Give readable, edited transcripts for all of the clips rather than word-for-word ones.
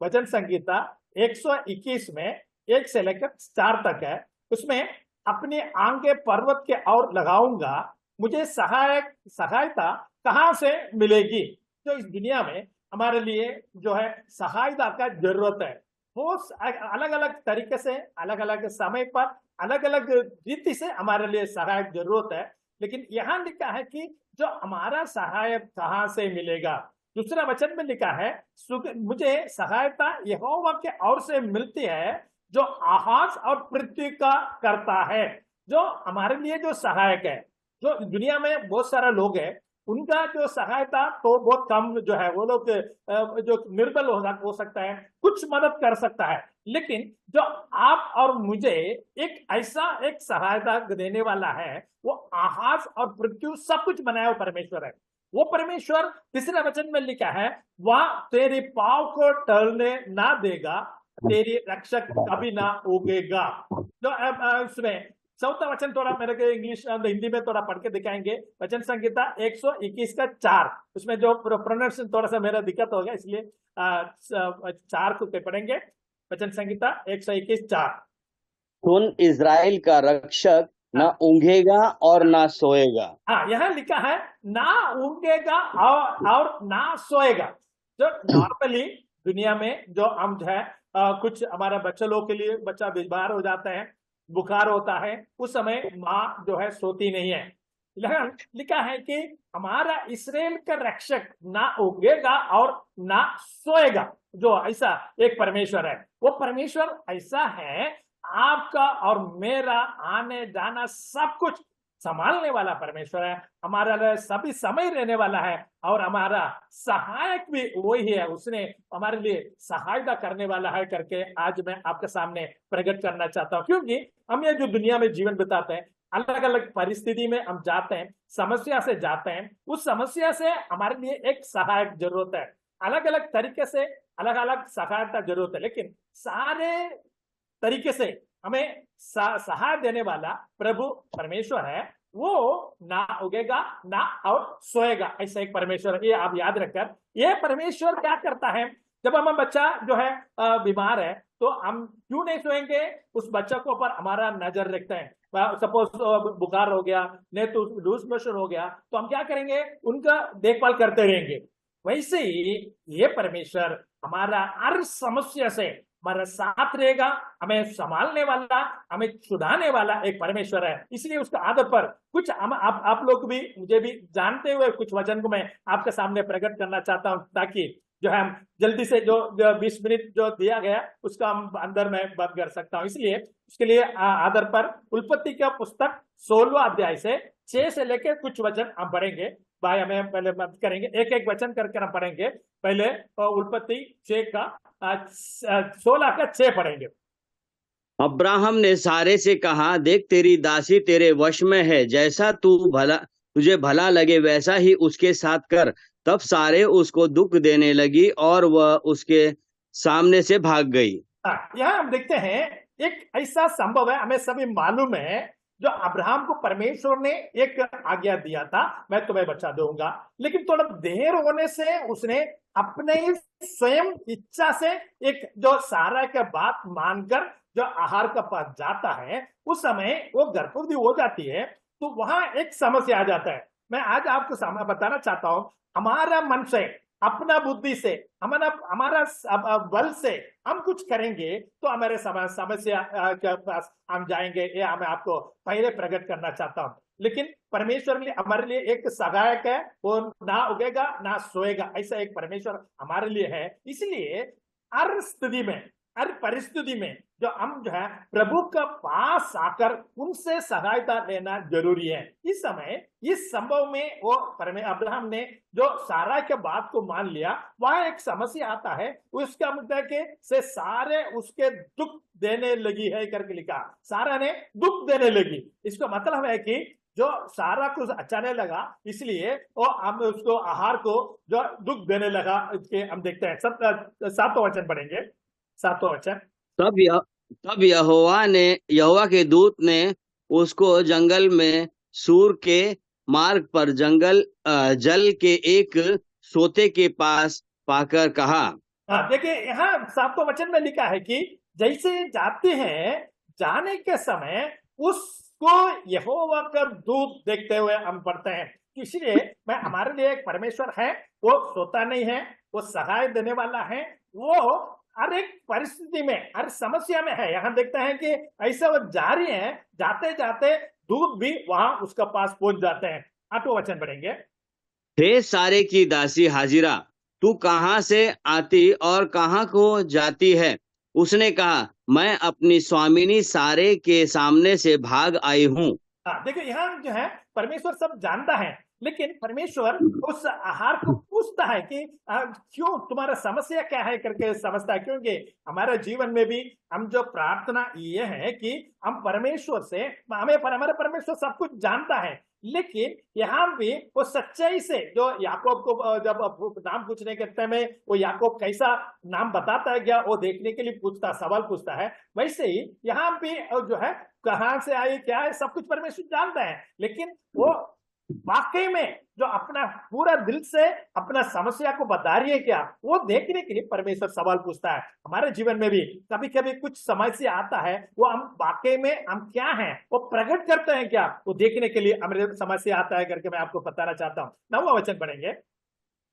भजन संगीता 121 में 1 से लेकर 4 तक है। उसमें अपनी आंखें पर्वत के और लगाऊंगा, मुझे सहायता कहाँ से मिलेगी। जो इस दुनिया में हमारे लिए जो है सहायता का जरूरत है, वो अलग अलग तरीके से, अलग अलग समय पर, अलग अलग रीति से हमारे लिए सहायक जरूरत है। लेकिन यहाँ लिखा है कि जो हमारा सहायक कहाँ से मिलेगा। दूसरा वचन में लिखा है, मुझे सहायता यहोवा के ओर से मिलती है, जो आकाश और पृथ्वी का करता है। जो हमारे लिए जो सहायक है, जो दुनिया में बहुत सारे लोग हैं, उनका जो सहायता तो बहुत कम जो है, वो लोग जो निर्बल हो सकता है, कुछ मदद कर सकता है। लेकिन जो आप और मुझे एक ऐसा एक सहायता देने वाला है, वो आकाश और पृथ्वी सब कुछ बनाया हुआ परमेश्वर है। वो परमेश्वर तीसरे वचन में लिखा है, वह तेरी पाँव को टलने ना देगा, तेरी रक्षक कभी ना उगेगा। जो उसमें चौथा वचन थोड़ा मेरे को इंग्लिश हिंदी में थोड़ा पढ़ के दिखाएंगे। वचन संगीता 121 का 4, उसमें जो प्रोनाउंसिएशन थोड़ा सा मेरा दिक्कत हो गया, इसलिए 4 को पढ़ेंगे। वचन संगीता 121:4। सुन, इज़राइल का रक्षक ना ऊँघेगा और ना सोएगा। हाँ, यहाँ लिखा है ना ऊँघेगा और ना सोएगा। जो नॉर्मली दुनिया में जो हम जो है कुछ हमारे बच्चे लोग के लिए, बच्चा बीमार हो जाता है, बुखार होता है, उस समय माँ जो है सोती नहीं है। लिखा है कि हमारा इस्राएल का रक्षक ना उगेगा और ना सोएगा। जो ऐसा एक परमेश्वर है, वो परमेश्वर ऐसा है, आपका और मेरा आने जाना सब कुछ संभालने वाला परमेश्वर है, हमारा लिए सभी समय रहने वाला है, और हमारा सहायक भी वही है, उसने हमारे लिए सहायता करने वाला है करके आज मैं आपके सामने प्रकट करना चाहता हूँ। क्योंकि हम ये जो दुनिया में जीवन बिताते हैं, अलग अलग परिस्थिति में हम जाते हैं, समस्या से जाते हैं, उस समस्या से हमारे लिए एक सहायक जरूरत है। अलग अलग तरीके से अलग अलग सहायता जरूरत है, लेकिन सारे तरीके से हमें सहाय देने वाला प्रभु परमेश्वर है। वो ना उगेगा ना और सोएगा, ऐसा एक परमेश्वर है। ये आप याद रखकर, ये परमेश्वर क्या करता है, जब हम बच्चा जो है बीमार है, तो हम क्यों नहीं सोएंगे, उस बच्चा को ऊपर हमारा नजर रखते हैं। सपोज बुखार हो गया, नहीं तो लूज मोशन हो गया, तो हम क्या करेंगे, उनका देखभाल करते रहेंगे। वैसे ही ये परमेश्वर हमारा हर समस्या से हमारा साथ रहेगा, हमें संभालने वाला, हमें छुड़ाने वाला एक परमेश्वर है। इसलिए उसका आदर पर कुछ आप लोग भी, मुझे भी जानते हुए कुछ वचन को मैं आपके सामने प्रकट करना चाहता हूं, ताकि जो है हम जल्दी से जो 20 मिनट जो दिया गया उसका हम अंदर में बंद कर सकता हूं। इसलिए उसके लिए आदर पर उत्पत्ति का पुस्तक 16वां अध्याय से 6 से लेकर कुछ वचन हम पढ़ेंगे। भाई हमें पहले मत करेंगे, एक एक वचन करके हम पढ़ेंगे। पहले उत्पत्ति 6 का 16 का 6 पढ़ेंगे। अब्राहम ने सारे से कहा, देख तेरी दासी तेरे वश में है, जैसा तुझे भला लगे वैसा ही उसके साथ कर। तब सारे उसको दुख देने लगी और वह उसके सामने से भाग गई। यहाँ हम देखते हैं एक ऐसा संभव है, हमें सभी मालूम है, जो अब्राहम को परमेश्वर ने एक आज्ञा दिया था, मैं तुम्हें बच्चा दूंगा, लेकिन थोड़ा देर होने से उसने अपने स्वयं इच्छा से एक जो सारा का बात मानकर जो आहार का पास जाता है, उस समय वो गर्भवती हो जाती है। तो वहां एक समस्या आ जाता है। मैं आज आपको बताना चाहता हूं, हमारा मन से, अपना बुद्धि से, हमारा बल से हम कुछ करेंगे तो हमारे समस्या के पास हम जाएंगे। ये मैं आपको पहले प्रकट करना चाहता हूं। लेकिन परमेश्वर ने हमारे लिए एक सहायक है, वो ना उगेगा ना सोएगा, ऐसा एक परमेश्वर हमारे लिए है। इसलिए हर स्थिति में, हर परिस्थिति में जो हम जो है प्रभु का पास आकर उनसे सहायता लेना जरूरी है। इस समय इस संभव में वो अब्राहम ने जो सारा के बात को मान लिया, वहां एक समस्या आता है, उसका मुद्दा के से सारे उसके दुख देने लगी है करके लिखा, सारा ने दुख देने लगी। इसका मतलब है कि जो सारा कुछ अच्छा नहीं लगा, इसलिए वो हम उसको आहार को जो दुख देने लगा, इसके हम देखते हैं। 7वां वचन पढ़ेंगे, 7वां वचन। तब यहोवा के दूत ने उसको जंगल में सूर के मार्ग पर जल के एक सोते के पास पाकर कहा, हाँ, देखिए यहाँ 7वें वचन में लिखा है कि जैसे जाते हैं, जाने के समय उसको यहोवा का दूत देखते हुए हम पढ़ते हैं। इसलिए मैं हमारे लिए एक परमेश्वर है, वो सोता नहीं है, वो सहाय देने वाला है, वो हर एक परिस्थिति में, हर समस्या में है। यहाँ देखते हैं कि ऐसा वो जारी है, जाते जाते दूत भी वहां उसका पास पहुंच जाते हैं। 8वां वचन पढ़ेंगे। हे सारे की दासी हाजिरा, तू कहाँ से आती और कहाँ को जाती है? उसने कहा, मैं अपनी स्वामिनी सारे के सामने से भाग आई हूँ। हाँ, देखो यहाँ जो है परमेश्वर सब जानता है, लेकिन परमेश्वर उस आहार को पूछता है कि क्यों, तुम्हारा समस्या क्या है करके समझता है। क्योंकि हमारे जीवन में भी हम जो प्रार्थना ये है कि हम परमेश्वर से, हमारे परमेश्वर सब कुछ जानता है, लेकिन यहाँ भी वो सच्चाई से, जो याकूब को जब नाम पूछने के समय वो याकूब कैसा नाम बताता है क्या, वो देखने के लिए पूछता, सवाल पूछता है। वैसे ही यहाँ भी जो है कहां से आई क्या है सब कुछ परमेश्वर जानता है, लेकिन वो वाकई में जो अपना पूरा दिल से अपना समस्या को बता रही है क्या, वो देखने के लिए परमेश्वर सवाल पूछता है। हमारे जीवन में भी कभी कभी कुछ समस्या आता है, वो हम वाकई में हम क्या हैं वो प्रकट करते हैं क्या, वो देखने के लिए हमारे समस्या आता है करके मैं आपको बताना चाहता हूँ। 9वां वचन पढ़ेंगे।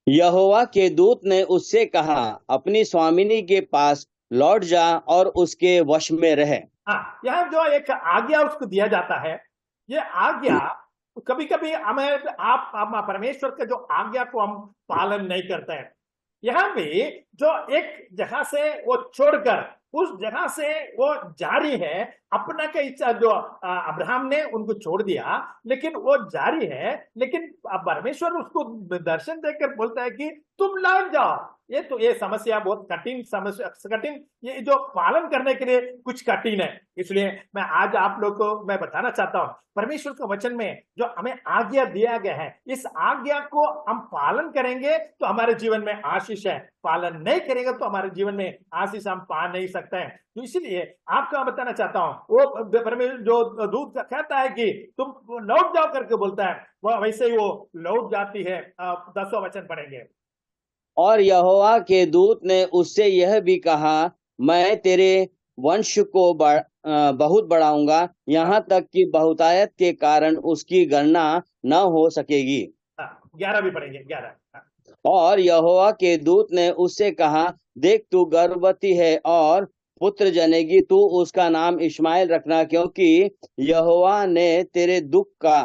यहोवा के दूत ने उससे कहा, अपनी स्वामिनी के पास लौट जा और उसके वश में रह। हाँ, यहाँ जो एक आज्ञा उसको दिया जाता है, ये आज्ञा कभी कभी हमें आप परमेश्वर के जो आज्ञा को हम पालन नहीं करते हैं। यहाँ भी जो एक जगह से वो छोड़कर उस जगह से वो जारी है, अपना का इच्छा जो अब्राहम ने उनको छोड़ दिया, लेकिन वो जारी है, लेकिन परमेश्वर उसको दर्शन देकर बोलता है कि तुम लौट जाओ। ये समस्या बहुत कठिन समस्या, कठिन, ये जो पालन करने के लिए कुछ कठिन है। इसलिए मैं आज आप लोग को मैं बताना चाहता हूँ, परमेश्वर के वचन में जो हमें आज्ञा दिया गया है, इस आज्ञा को हम पालन करेंगे तो हमारे जीवन में आशीष है, पालन नहीं करेंगे तो हमारे जीवन में आशीष हम पा नहीं सकते हैं। तो इसलिए आपको मैं बताना चाहता हूँ, वो परमेश्वर जो दूत कहता है कि तुम लौट जाओ करके बोलता है, वो वैसे ही वो लौट जाती है। 10वां वचन पढ़ेंगे। और यहोवा के दूत ने उससे यह भी कहा, मैं तेरे वंश को बहुत बढ़ाऊंगा, यहाँ तक कि बहुतायत के कारण उसकी गणना न हो सकेगी। 11 भी पढ़ेंगे, 11। और यहोवा के दूत ने उससे कहा, देख तू गर्भवती है और पुत्र जनेगी, तू उसका नाम इश्माएल रखना, क्योंकि यहोवा ने तेरे दुख का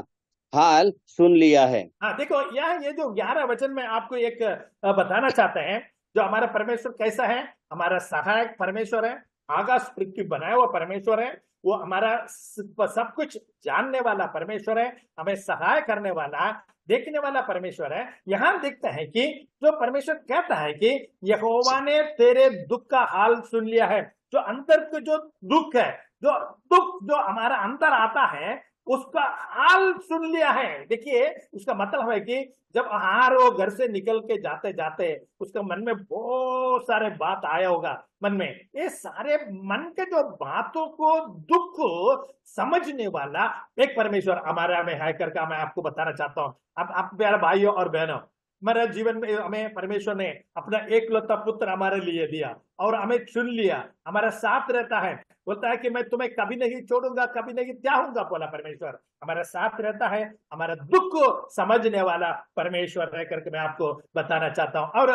हाल सुन लिया है। हाँ, देखो ये जो 11 वचन में आपको एक बताना चाहते हैं, जो हमारा परमेश्वर कैसा है, हमारा सहायक परमेश्वर है, आकाश पृथ्वी बनाया हुआ परमेश्वर है, वो हमारा सब कुछ जानने वाला परमेश्वर है, हमें सहाय करने वाला, देखने वाला परमेश्वर है। यहाँ देखते हैं कि जो परमेश्वर कहता है कि यहोवा ने तेरे दुख का हाल सुन लिया है। जो अंतर के जो दुख है, जो दुख जो हमारा अंतर आता है, उसका हाल सुन लिया है। देखिए उसका मतलब है कि जब आहार वो घर से निकल के जाते जाते उसका मन में बहुत सारे बात आया होगा, मन में ये सारे मन के जो बातों को दुख समझने वाला एक परमेश्वर हमारा में है करके मैं आपको बताना चाहता हूँ। अब आप प्यारे भाइयों और बहनों, हमारे जीवन में हमें परमेश्वर ने अपना एकलौता पुत्र हमारे लिए दिया और हमें चुन लिया, हमारा साथ रहता है, बोलता है कि मैं तुम्हें कभी नहीं छोड़ूंगा, कभी नहीं त्यागूंगा। बोला परमेश्वर हमारा साथ रहता है, हमारा दुख को समझने वाला परमेश्वर है करके मैं आपको बताना चाहता हूँ। और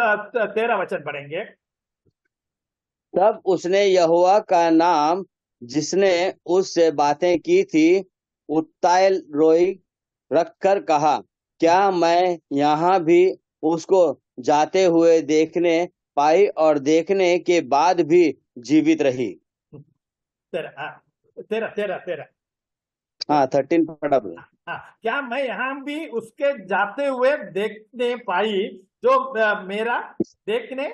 13 वचन पढ़ेंगे। तब उसने यहोवा का नाम जिसने उससे बातें की थी उत्ताइल रोई रखकर कहा, क्या मैं यहाँ भी उसको जाते हुए देखने पाई और देखने के बाद भी जीवित रही। 13। हाँ 13 पढ़ा। हाँ, क्या मैं यहाँ भी उसके जाते हुए देखने पाई, जो मेरा देखने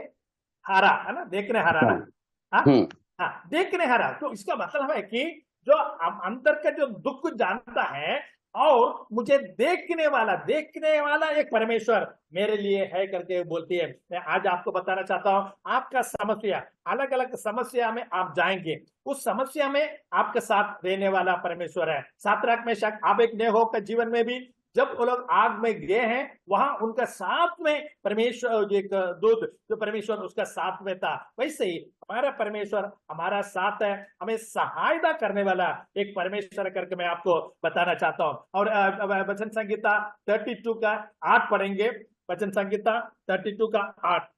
हारा है ना, देखने हारा ना। हाँ, हम्म। हाँ, देखने हारा। तो इसका मतलब है कि जो अंतर का जो दुख जानता है और मुझे देखने वाला एक परमेश्वर मेरे लिए है करके बोलती है। मैं आज आपको बताना चाहता हूँ, आपका समस्या, अलग अलग समस्या में आप जाएंगे, उस समस्या में आपके साथ रहने वाला परमेश्वर है। सातराक में शक आप एक नेहो के जीवन में भी जब वो लोग आग में गए हैं, वहां उनका साथ में परमेश्वर, एक दूध जो परमेश्वर उसका साथ में था, वैसे ही हमारा परमेश्वर हमारा साथ है, हमें सहायता करने वाला एक परमेश्वर करके मैं आपको बताना चाहता हूँ। और वचन संहिता 32 का 8 पढ़ेंगे। वचन संहिता 32 का 8।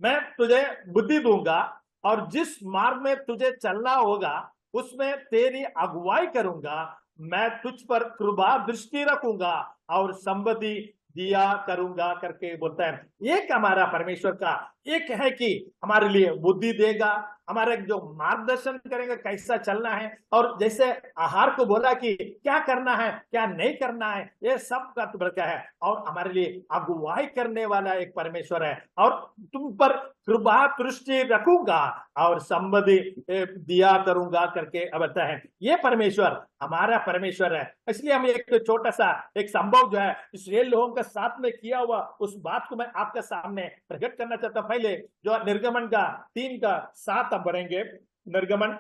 मैं तुझे बुद्धि दूंगा और जिस मार्ग में तुझे चलना होगा उसमें तेरी अगुवाई करूंगा। मैं तुझ पर कृपा दृष्टि रखूंगा और संपत्ति दिया करूंगा करके बोलता है। एक हमारा परमेश्वर का एक है कि हमारे लिए बुद्धि देगा, हमारे जो मार्गदर्शन करेंगे कैसा चलना है, और जैसे आहार को बोला कि क्या करना है क्या नहीं करना है, ये सब का बड़का है, और हमारे लिए अगुवाई करने वाला एक परमेश्वर है। और तुम पर कृपा दृष्टि रखूंगा और संपत्ति दिया करूंगा करके बताता है। ये परमेश्वर हमारा परमेश्वर है। इसलिए हम एक छोटा सा एक संभव जो है इसराइल लोगों के साथ में किया हुआ उस बात को मैं आपके सामने प्रकट करना चाहता हूं। पहले जो निर्गमन का 3 का 7 हम पढ़ेंगे। निर्गमन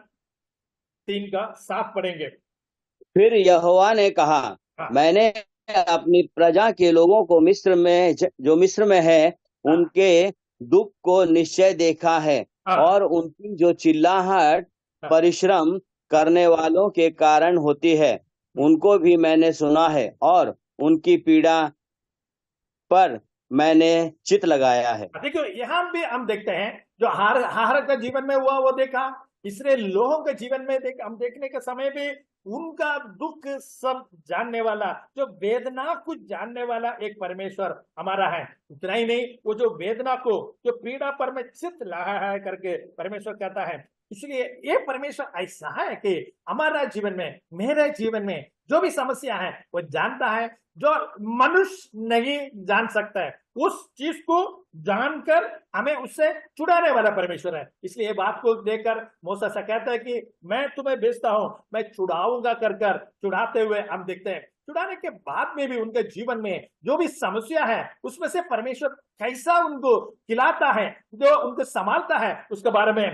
3 का 7 पढ़ेंगे। फिर यहोवा ने कहा, हाँ मैंने अपनी प्रजा के लोगों को जो मिस्र में है हाँ उनके दुख को निश्चय देखा है, हाँ और उनकी जो चिल्लाहट हाँ। परिश्रम करने वालों के कारण होती है उनको भी मैंने सुना है, और उनकी पीड़ा पर मैंने चित्त लगाया है। देखो यहां भी हम देखते हैं जो हार का जीवन में हुआ वो देखा, इसलिए लोगों के जीवन में हम देखने के समय भी उनका दुख सब जानने वाला, जो वेदना को जानने वाला एक परमेश्वर हमारा है। उतना ही नहीं, वो जो वेदना को जो पीड़ा पर में चित्त रहा है करके परमेश्वर कहता है। इसलिए ये परमेश्वर ऐसा है कि हमारा जीवन में, मेरे जीवन में जो भी समस्या है वो जानता है, जो मनुष्य नहीं जान सकता है उस चीज को जानकर हमें उससे छुड़ाने वाला परमेश्वर है। इसलिए बात को देखकर मूसा से कहता है कि मैं तुम्हें भेजता हूं, मैं छुड़ाऊंगा कर छुड़ाते हुए हम देखते हैं। छुड़ाने के बाद में भी उनके जीवन में जो भी समस्या है उसमें से परमेश्वर कैसा उनको खिलाता है, जो उनको संभालता है, उसके बारे में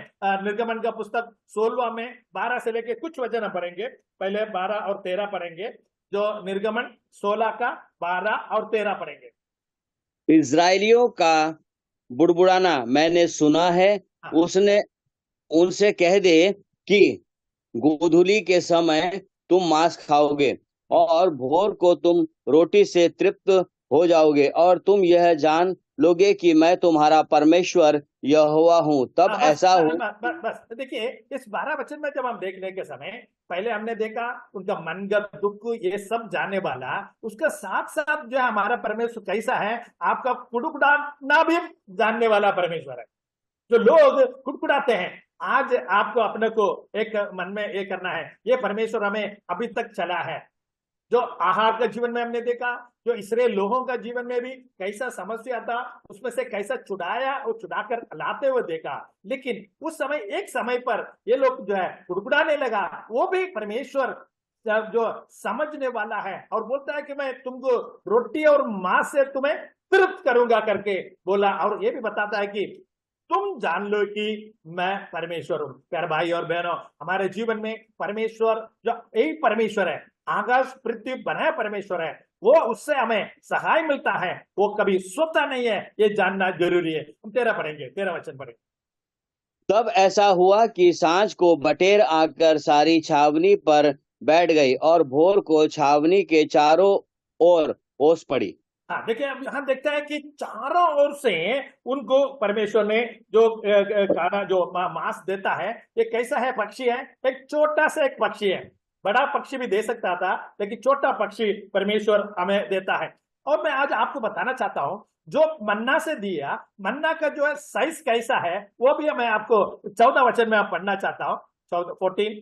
निर्गमन का पुस्तक 16 में 12 से लेके कुछ वचन हम पढ़ेंगे। पहले 12 और 13 पढ़ेंगे। जो निर्गमन 16 का 12 और 13 पढ़ेंगे। इज़राइलियों का बुड़बुड़ाना मैंने सुना है, हाँ उसने उनसे कह दे कि गोधूली के समय तुम मांस खाओगे और भोर को तुम रोटी से तृप्त हो जाओगे, और तुम यह जान लोगे कि मैं तुम्हारा परमेश्वर यहोवा हूँ। तब बस ऐसा बस हो। बस बस बस। देखिए इस 12 वचन में जब हम देखने के समय पहले हमने देखा उनका मनगत दुख ये सब जानने वाला, उसका साथ साथ जो है हमारा परमेश्वर कैसा है, आपका कुड़कुड़ाना भी जानने वाला परमेश्वर है। जो लोग कुड़कुड़ाते हैं, आज आपको अपने को एक मन में ये करना है, ये परमेश्वर हमें अभी तक चला है। जो आहार का जीवन में हमने देखा, जो इसराइल लोगों का जीवन में भी कैसा समस्या था, उसमें से कैसा छुड़ाया और छुड़ाकर लाते हुए देखा। लेकिन उस समय एक समय पर ये लोग जो है कुड़कुड़ाने लगा, वो भी परमेश्वर जो समझने वाला है और बोलता है कि मैं तुमको रोटी और मांस से तुम्हें तृप्त करूंगा करके बोला। और ये भी बताता है कि तुम जान लो कि मैं परमेश्वर हूं। प्यारे भाई और बहनों, हमारे जीवन में परमेश्वर जो यही परमेश्वर है, आकाश पृथ्वी बनाया परमेश्वर है, वो उससे हमें सहाय मिलता है, वो कभी सोता नहीं है, ये जानना जरूरी है। हम 13 पढ़ेंगे, 13 वचन पढ़ेंगे। तब ऐसा हुआ कि सांझ को बटेर आकर सारी छावनी पर बैठ गई, और भोर को छावनी के चारों ओर ओस पड़ी। हाँ देखिए, अब हम देखते हैं कि चारों ओर से उनको परमेश्वर ने जो खाना जो मांस देता है, ये कैसा है पक्षी है, एक छोटा सा एक पक्षी है। बड़ा पक्षी भी दे सकता था, लेकिन छोटा पक्षी परमेश्वर हमें देता है। और मैं आज आपको बताना चाहता हूं जो मन्ना से दिया, मन्ना का जो है साइज कैसा है, वो भी मैं आपको 14 वचन में आप पढ़ना चाहता हूँ। 14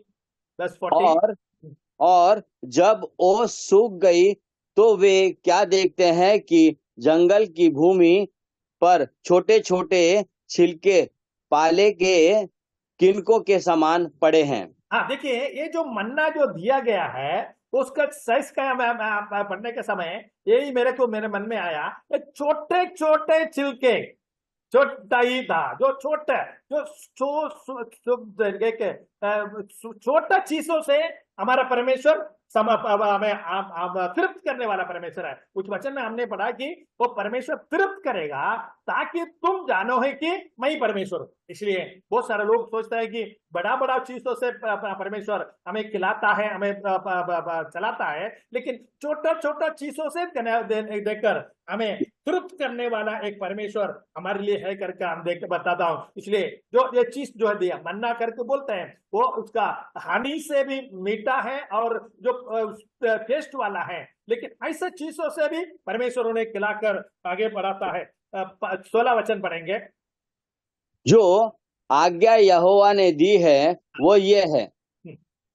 10 14। और और जब ओस सूख गई तो वे क्या देखते हैं कि जंगल की भूमि पर छोटे छोटे छिलके पाले के किनकों के समान पड़े हैं। हाँ देखिए, ये जो मन्ना जो दिया गया है उसका साइज क्या है, मैं पढ़ने के समय यही मेरे मन में आया, ये छोटे छोटे छिलके, छोटा ही था जो छोटा जो छोटा चीजों से हमारा परमेश्वर हमें तृप्त करने वाला परमेश्वर है। कुछ वचन में हमने पढ़ा कि वो परमेश्वर तृप्त करेगा ताकि तुम जानो है कि मैं ही परमेश्वर हूं। इसलिए बहुत सारे लोग सोचते हैं कि बड़ा बड़ा चीजों से परमेश्वर हमें खिलाता है, हमें चलाता है, लेकिन छोटा छोटा चीजों से देकर हमें तृप्त करने वाला एक परमेश्वर हमारे लिए है करके हम देख बताता हूं। इसलिए जो ये चीज जो है दिया मन्ना करके बोलते हैं, वो उसका हानि से भी मीठा है और जो टेस्ट वाला है, लेकिन ऐसे चीजों से भी परमेश्वर उन्हें खिलाकर आगे बढ़ाता है। 16 वचन पढ़ेंगे। जो आज्ञा यहोवा ने दी है वो ये है,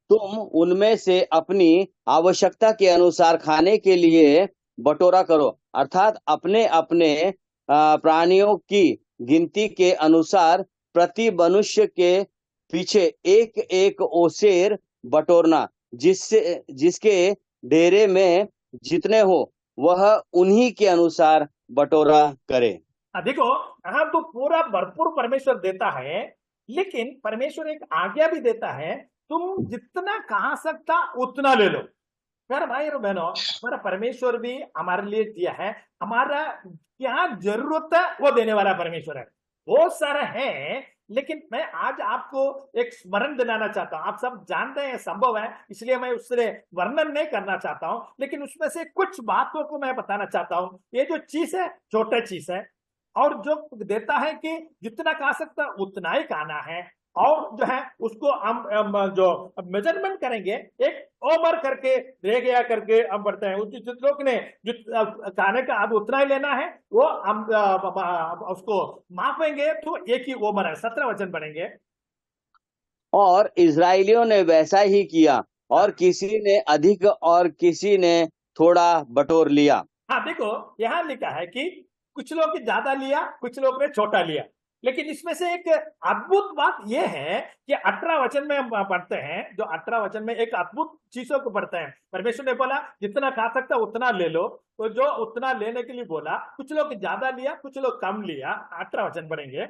तुम उनमें से अपनी आवश्यकता के अनुसार खाने के लिए बटोरा करो, अर्थात अपने अपने प्राणियों की गिनती के अनुसार प्रति मनुष्य के पीछे एक एक ओसेर बटोरना, जिसके डेरे में जितने हो वह उन्हीं के अनुसार बटोरा करे। देखो, यहाँ तो पूरा भरपूर परमेश्वर देता है, लेकिन परमेश्वर एक आज्ञा भी देता है, तुम जितना खा सकता उतना ले लो। प्यारे भाई और बहनों, हमारा परमेश्वर भी हमारे लिए दिया है, हमारा क्या जरूरत है वो देने वाला परमेश्वर है। बहुत सारा है, लेकिन मैं आज आपको एक स्मरण दिलाना चाहता हूं। आप सब जानते हैं संभव है, इसलिए मैं उससे वर्णन नहीं करना चाहता हूं, लेकिन उसमें से कुछ बातों को मैं बताना चाहता हूं। ये जो चीज है छोटा चीज है, और जो देता है कि जितना खा सकता उतना ही खाना है, और जो है उसको हम जो मेजरमेंट करेंगे, एक ओवर करके रह गया करके हम बढ़ते हैं। जिस लोग ने खाने का अब उतना ही लेना है, वो हम उसको मापेंगे तो एक ही ओवर है। 17 वचन पढ़ेंगे। और इजरायलियों ने वैसा ही किया, और किसी ने अधिक और किसी ने थोड़ा बटोर लिया। हाँ देखो, यहाँ लिखा है कि कुछ लोग ने ज्यादा लिया, कुछ लोग ने छोटा लिया, लेकिन इसमें से एक अद्भुत बात यह है कि 18 वचन में हम पढ़ते हैं, जो 18 वचन में एक अद्भुत चीजों को पढ़ते हैं। परमेश्वर ने बोला जितना खा सकता उतना ले लो, तो जो उतना लेने के लिए बोला, कुछ लोग ज्यादा लिया, कुछ लोग कम लिया। 18 वचन पढ़ेंगे।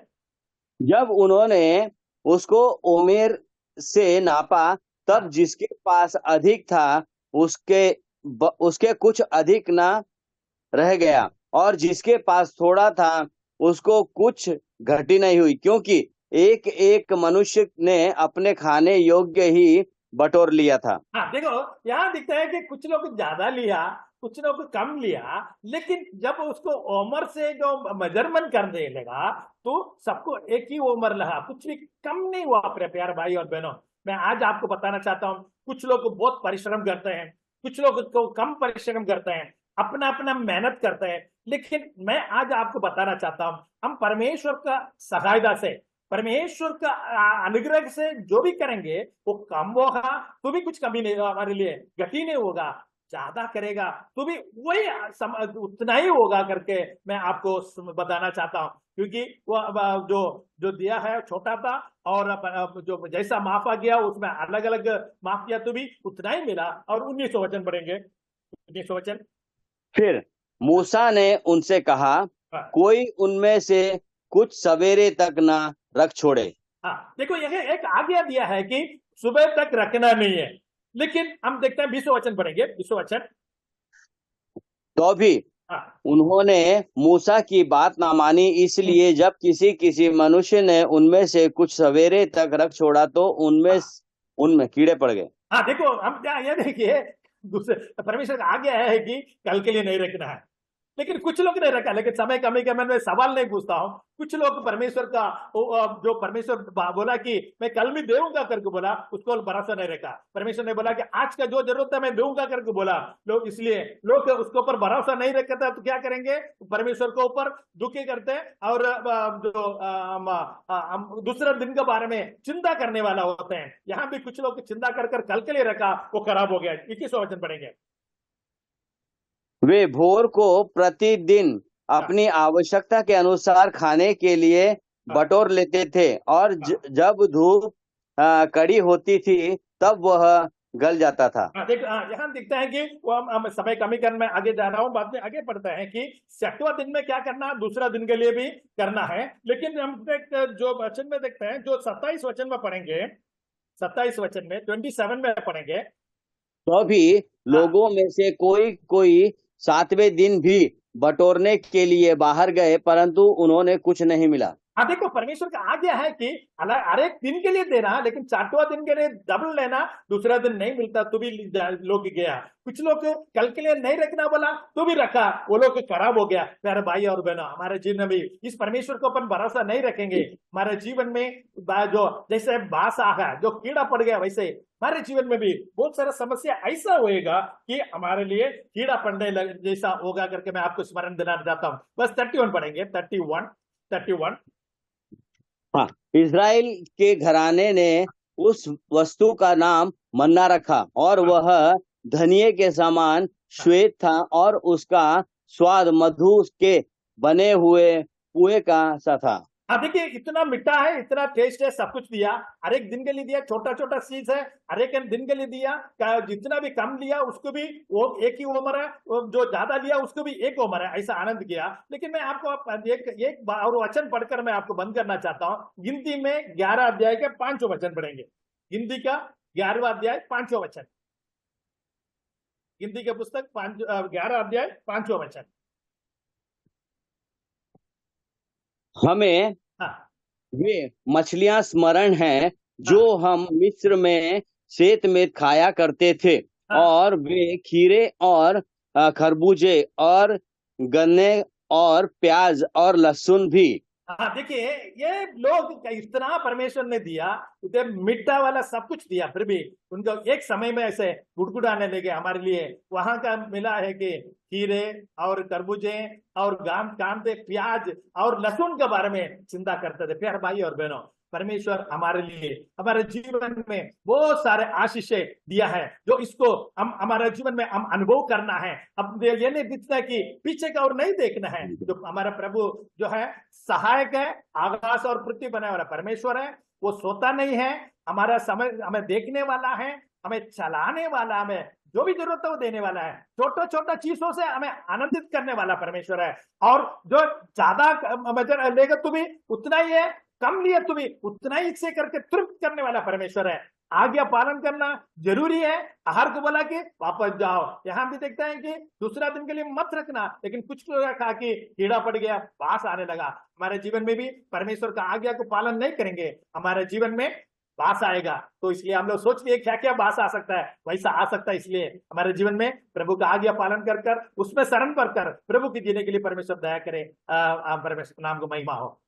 जब उन्होंने उसको ओमेर से नापा, तब जिसके पास अधिक था उसके कुछ अधिक ना रह गया, और जिसके पास थोड़ा था उसको कुछ घटी नहीं हुई, क्योंकि एक एक मनुष्य ने अपने खाने योग्य ही बटोर लिया था। हाँ देखो, यहाँ दिखता है कि कुछ लोग ज्यादा लिया, कुछ लोग कम लिया, लेकिन जब उसको उम्र से जो मेजरमेंट करने लगा तो सबको एक ही उम्र लगा, कुछ भी कम नहीं हुआ। प्यारे भाई और बहनों, मैं आज आपको बताना चाहता हूँ, कुछ लोग बहुत परिश्रम करते हैं, कुछ लोग को कम परिश्रम करते हैं, अपना अपना मेहनत करते हैं, लेकिन मैं आज आपको बताना चाहता हूँ, हम परमेश्वर का सहायता से, परमेश्वर का अनुग्रह से जो भी करेंगे वो कम होगा तो भी कुछ कमी नहीं, हमारे लिए घटी नहीं होगा। ज्यादा करेगा तो भी वही उतना ही होगा करके मैं आपको बताना चाहता हूँ, क्योंकि वो जो जो दिया है छोटा था, और जो जैसा मापा गया उसमें अलग अलग माप किया तो भी उतना ही मिला। और 19 वचन पढ़ेंगे। 19 वचन। फिर मूसा ने उनसे कहा, कोई उनमें से कुछ सवेरे तक ना रख छोड़े। हाँ देखो, यह एक आज्ञा दिया है कि सुबह तक रखना नहीं है, लेकिन हम देखते हैं 20 वचन पढ़ेंगे। 20 वचन। तो भी उन्होंने मूसा की बात ना मानी, इसलिए जब किसी किसी मनुष्य ने उनमें से कुछ सवेरे तक रख छोड़ा तो उनमें कीड़े पड़ गए। हाँ देखो, हम क्या ये देखिए, दूसरे परमेश्वर का आज्ञा है कि कल के लिए नहीं रखना है, लेकिन कुछ लोग नहीं रखा। लेकिन समय कमी के मन में सवाल नहीं पूछता हूं, कुछ लोग परमेश्वर का जो परमेश्वर बोला कि मैं कल भी देऊंगा करके बोला, उसको भरोसा नहीं रखा। परमेश्वर ने बोला कि आज का जो जरूरत है मैं दूंगा करके बोला, लोग इसलिए लोग उसके ऊपर भरोसा नहीं रखते तो क्या करेंगे, परमेश्वर के ऊपर दुखी करते हैं, और जो दूसरे दिन के बारे में चिंता करने वाला होते हैं। यहाँ भी कुछ लोग चिंता कर कल के लिए रखा, वो खराब हो गया। 21 वचन पढ़ेंगे। वे भोर को प्रतिदिन अपनी आवश्यकता के अनुसार खाने के लिए बटोर लेते थे, और जब धूप कड़ी होती थी तब वह गल जाता था। यहाँ दिखता है कि वो हम समय कमी करने में आगे जा रहा हूँ, बाद में आगे पढ़ते हैं कि 6वां दिन में क्या करना है, दूसरा दिन के लिए भी करना है। लेकिन हम जो वचन में देखते हैं, जो 27 वचन में पढ़ेंगे, 27 वचन में 27 में पढ़ेंगे। तो भी लोगों में से कोई कोई 7वें दिन भी बटोरने के लिए बाहर गए, परंतु उन्होंने कुछ नहीं मिला। हाँ देखो, परमेश्वर का आज्ञा है कि हर एक दिन के लिए देना, लेकिन 4वां दिन के लिए डबल लेना। दूसरा दिन नहीं मिलता तो भी लोग गया। कुछ लोग कल के लिए नहीं रखना बोला तो भी रखा, वो लोग खराब हो गया। प्यारे भाई और बहनों, हमारे जीवन में भी इस परमेश्वर को अपन भरोसा नहीं रखेंगे, हमारे जीवन में जो जैसे बास आ गया, जो कीड़ा पड़ गया, वैसे हमारे जीवन में भी बहुत सारा समस्या ऐसा होएगा कि हमारे लिए कीड़ा पड़ने जैसा होगा करके मैं आपको स्मरण दिलाना चाहता हूँ। बस 31 पढ़ेंगे, 31 31। हाँ, इज़राइल के घराने ने उस वस्तु का नाम मन्ना रखा, और वह धनिये के समान श्वेत था, और उसका स्वाद मधु के बने हुए कुएं का सा था। हाँ देखिए, इतना मीठा है, इतना टेस्ट है, सब कुछ दिया। हर एक दिन के लिए दिया, छोटा छोटा चीज है, हर एक दिन के लिए दिया। जितना भी कम लिया उसको भी वो एक ही उम्र है, जो ज्यादा लिया उसको भी एक उम्र है, ऐसा आनंद किया। लेकिन मैं आपको एक और वचन पढ़कर मैं आपको बंद करना चाहता हूँ। गिनती में 11 अध्याय के 5 वचन पढ़ेंगे। गिनती का 11वां अध्याय 5वां वचन। गिनती के पुस्तक 11 अध्याय 5वां वचन। हमें हाँ वे मछलियां स्मरण हैं जो हाँ हम मिस्र में शेत में खाया करते थे, हाँ और वे खीरे और खरबूजे और गन्ने और प्याज और लहसुन भी। हाँ देखिए, ये लोग इतना परमेश्वर ने दिया, उसे मीठा वाला सब कुछ दिया, फिर भी उनको एक समय में ऐसे गुड़गुड़ाने लगे। हमारे लिए वहां का मिला है कि खीरे और तरबूजे और गाम काम पे प्याज और लहसुन के बारे में चिंता करते थे। प्यारे भाई और बहनों, परमेश्वर हमारे लिए हमारे जीवन में बहुत सारे आशीषें दिया है, जो इसको हम हमारे जीवन में हम अनुभव करना है। अब ये नहीं दिखता कि पीछे का और नहीं देखना है। जो हमारा प्रभु जो है सहायक है, आकाश और पृथ्वी बनाने वाला परमेश्वर है, वो सोता नहीं है, हमारा समय हमें देखने वाला है, हमें चलाने वाला, हमें जो भी जरूरत है वो देने वाला है। छोटा छोटा चीजों से हमें आनंदित करने वाला परमेश्वर है। और जो ज्यादा लेगा तो भी उतना ही है, कम लिया तो भी उतना ही से करके तृप्त करने वाला परमेश्वर है। आज्ञा पालन करना जरूरी है। आहार को बोला कि वापस जाओ। यहां भी देखते हैं कि दूसरा दिन के लिए मत रखना, लेकिन कुछ लोग कहा कि कीड़ा पड़ गया, बास आने लगा। हमारे जीवन में भी परमेश्वर का आज्ञा को पालन नहीं करेंगे, हमारे जीवन में बास आएगा। तो इसलिए हम लोग सोच लिए क्या क्या बास आ सकता है, वैसा आ सकता है। इसलिए हमारे जीवन में प्रभु का आज्ञा पालन कर कर उसमें शरण पर कर प्रभु की जीने के लिए परमेश्वर दया करे। परमेश्वर नाम को महिमा हो।